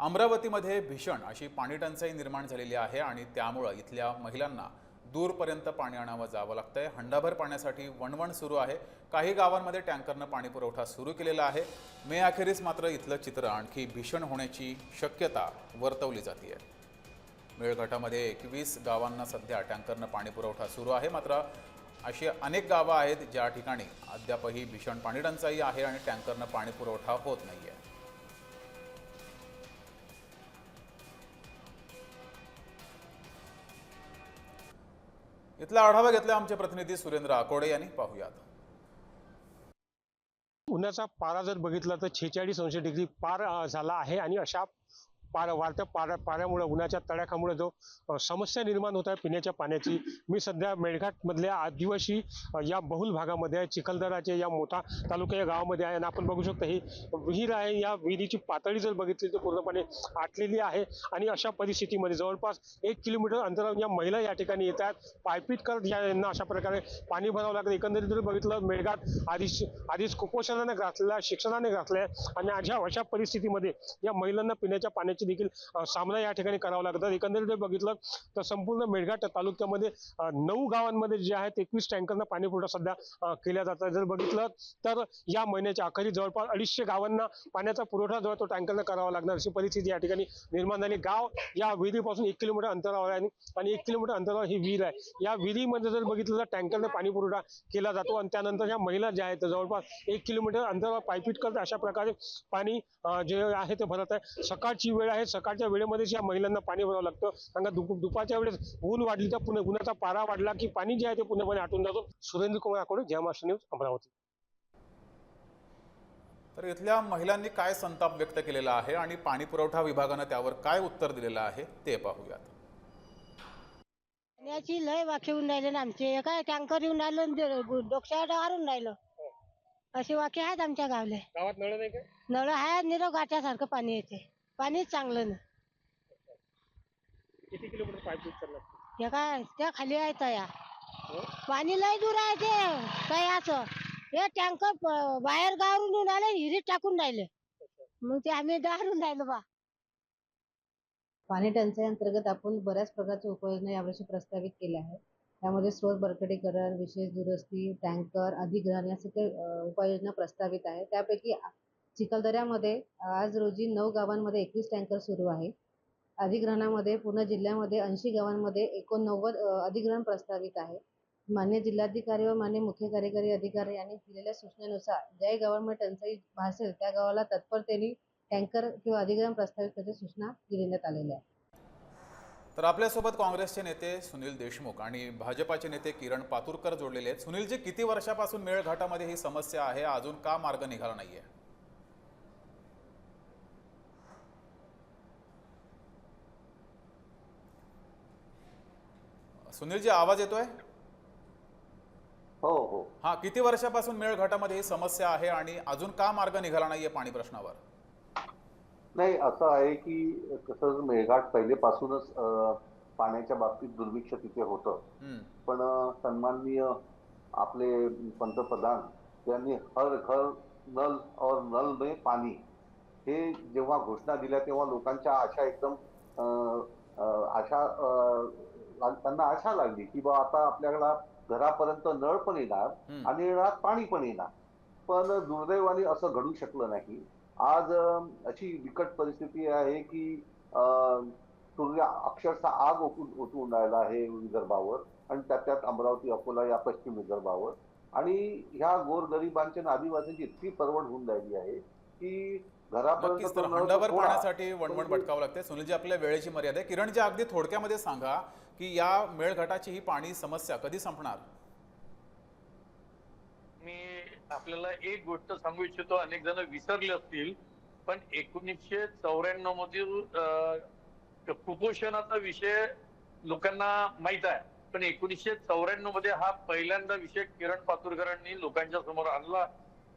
अमरावतीमध्ये भीषण अशी पाणी टंचाई निर्माण झालेली आहे आणि त्यामुळे इथल्या महिलांना दूरपर्यंत पाणी आणावं जावं लागतंय। हंडाभर पाण्यासाठी वणवण सुरू आहे। काही गावांमध्ये टँकरनं पाणी पुरवठा सुरू केलेला आहे। मे अखेरीस मात्र इथलं चित्र आणखी भीषण होण्याची शक्यता वर्तवली जाते। मेळघाटामध्ये 21 गावांना सध्या टँकरनं पाणी पुरवठा सुरू आहे। मात्र अशी अनेक गावं आहेत ज्या ठिकाणी अद्यापही भीषण पाणी टंचाई आहे आणि टँकरनं पाणी पुरवठा होत नाहीये। इथला आढावा घेतला आमचे प्रतिनिधी सुरेंद्र आकोडे यांनी। पाहूयात। उन्हाचा पारा जर बघितला तर 46 डिग्री पार झाला आहे आणि अशा वाढत्या पाऱ्यामुळे उन्हाच्या तडाख्यामुळे जो समस्या निर्माण होत आहे पिण्याच्या पाण्याची। मी सध्या मेळघाट मधल्या आदिवासी या बहुल भागामध्ये आहे। चिखलदराचे या मोठा तालुका या गावामध्ये आहे आणि आपण बघू शकता ही विहीर आहे। या विहिरीची पातळी जर बघितली तर पूर्णपणे आटलेली आहे आणि अशा परिस्थितीमध्ये जवळपास 1 किलोमीटर अंतरावर या महिला या ठिकाणी येत आहेत। पायपीट करत यांना अशा प्रकारे पाणी भरावं लागतं। एकंदरीत जर बघितलं मेळघाट आधीच कुपोषणाने ग्रासलेला, शिक्षणाने ग्रासले आणि अशा परिस्थितीमध्ये या महिलांना पिण्याच्या पाण्याची देखील सामना या ठिकाणी करावा लागतात। एकंदरीत जर बघितलं तर संपूर्ण मेळघाट तालुक्यामध्ये 9 गावांमध्ये जे आहेत 21 टँकरनं पाणी पुरवठा सध्या केला जातो। जर बघितलं तर या महिन्याच्या अखेरीस जवळपास 250 गावांना पाण्याचा पुरवठा जो तो टँकरनं करावा लागणार अशी परिस्थिती या ठिकाणी निर्माण झाली। गाव या विहिरीपासून 1 किलोमीटर अंतरावर आहे आणि 1 किलोमीटर अंतरावर ही विहीर आहे। या विहिरीमध्ये जर बघितलं तर टँकरनं पाणी पुरवठा केला जातो आणि त्यानंतर या महिला ज्या आहेत जवळपास 1 किलोमीटर अंतरावर पायपीट करत अशा प्रकारे पाणी जे आहे ते भरत आहे। सकाळची वेळ आहे, सकाळच्या वेळेमध्येच या महिलांना पाणी भरावं लागतं कारण दुपारच्या वेळेस ऊन वाढली तर पुन्हा उन्हाचा पारा वाढला की पाणी जे आहे ते पूर्णपणे आटून जातो। सुरेंद्र कुमार आकोडे, जय महाराष्ट्र न्यूज, अमरावती। तर इथल्या महिलांनी काय संताप व्यक्त केलेला आहे आणि पाणी पुरवठा विभागाने त्यावर काय उत्तर दिलेलं आहे ते पाहूयात। पाण्याची लय वाखे होऊन राहिले ना आमचे, काय टँकर येऊन राहिलं डोक्यावर हारून राहिलं असे वाखे आहेत आमच्या गावले। गावात नळ नाही का? नळ आहे, निरव गाठ्यासारखं पाणी येते, पाणीच चांगलं नाही। किती किलोमीटर पायपीट करणार? हे काय त्या खाली आहे तया, पाणी लय दूर आहे ते तयाचं। हे टँकर बाहेर गावरून येऊन राहिले, हिरीत टाकून राहिले, मग ते आम्ही डारून राहिलो बा। पाणी टंचाई अंतर्गत आपण बऱ्याच प्रकारच्या उपाययोजना यावर्षी प्रस्तावित केल्या आहेत। त्यामध्ये स्रोत बळकटीकरण, विशेष दुरुस्ती, टँकर, अधिग्रहण या सगळ्या उपाययोजना प्रस्तावित आहेत। त्यापैकी चिखलदऱ्यामध्ये आज रोजी 9 गावांमध्ये 21 टँकर सुरू आहे। अधिग्रहणामध्ये पूर्ण जिल्ह्यामध्ये 80 गावांमध्ये 89 अधिग्रहण प्रस्तावित आहे। माननीय जिल्हाधिकारी व माननीय मुख्य कार्यकारी अधिकारी यांनी दिलेल्या सूचनेनुसार ज्या गावांमध्ये टंचाई भासेल त्या गावाला तत्परतेने टँकर किंवा अधिग्रहण प्रस्तावित करण्याची सूचना देण्यात आलेल्या आहे। तर आपल्यासोबत काँग्रेसचे नेते सुनील देशमुख आणि भाजपाचे नेते किरण पातुरकर जोडलेले आहेत। सुनीलजी, किती वर्षापासून मेळघाटामध्ये ही समस्या आहे, अजून का मार्ग निघाला नाहीये? सुनीलजी, आवाज येतोय? हो हो। हा, किती वर्षापासून मेळघाटामध्ये ही समस्या आहे आणि अजून का मार्ग निघाला नाहीये पाणी प्रश्नावर? नाही, असं आहे की कसं मेळघाट पहिलेपासूनच पाण्याच्या बाबतीत दुर्भिक्ष तिथे होतं। पण सन्माननीय आपले पंतप्रधान यांनी हर घर नल और नल में पाणी हे जेव्हा घोषणा दिल्या तेव्हा लोकांच्या आशा एकदम त्यांना आशा लागली की बा आता आपल्याला घरापर्यंत नळ पण येणार आणि नळात पाणी पण येणार। पण दुर्दैवाने असं घडू शकलं नाही। आज अशी बिकट परिस्थिती आहे की सूर्य अक्षरशः आग ओतून राहिला आहे विदर्भावर आणि त्यात अमरावती, अकोला या पश्चिम विदर्भावर। आणि ह्या गोरगरिबांच्या आदिवासींची इतकी परवड होऊन राहिली आहे की घरापर्यंत हंडाभर पाण्यासाठी वणवण भटकावं लागते। सुनीलजी, आपल्या वेळेची मर्यादा आहे। किरणजी, अगदी थोडक्यामध्ये सांगा की या मेळघाटाची ही पाणी समस्या कधी संपणार? मी आपल्याला एक गोष्ट सांगू इच्छितो, अनेक जण विसरले असतील, पण 1994 मधील कुपोषणाचा विषय लोकांना माहित आहे, पण 1994 मध्ये हा पहिल्यांदा विषय किरण पातुरकरांनी लोकांच्या समोर आणला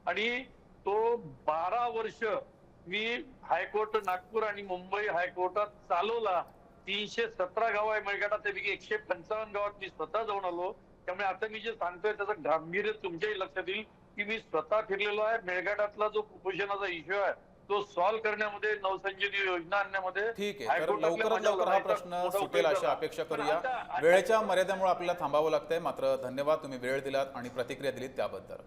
आणि तो 12 वर्ष मी हायकोर्ट नागपूर आणि मुंबई हायकोर्टात चालवला। 317 गाव आहे मेळघाटात, त्यापैकी 155 गावात मी स्वतः जाऊन आलो। त्यामुळे आता मी जे सांगतोय त्याचं गांभीर्य तुमच्याही लक्षात येईल की मी स्वतः फिरलेलो आहे। मेळघाटातला जो कुपोषणाचा इश्यू आहे तो सॉल्व्ह करण्यामध्ये, नवसंजीवनी योजना आणण्यामध्ये ठीक आहे, तर हायकोर्टातल्या लवकरात माझ्या लवकर हा लढाईचा प्रश्न मोठा सुटेल उपयोग अशी झाला. अपेक्षा पण करूया. आता- वेळेच्या मर्यादेमुळे आपल्याला थांबावं लागतंय, मात्र धन्यवाद, तुम्ही वेळ दिलात आणि प्रतिक्रिया दिलीत त्याबद्दल.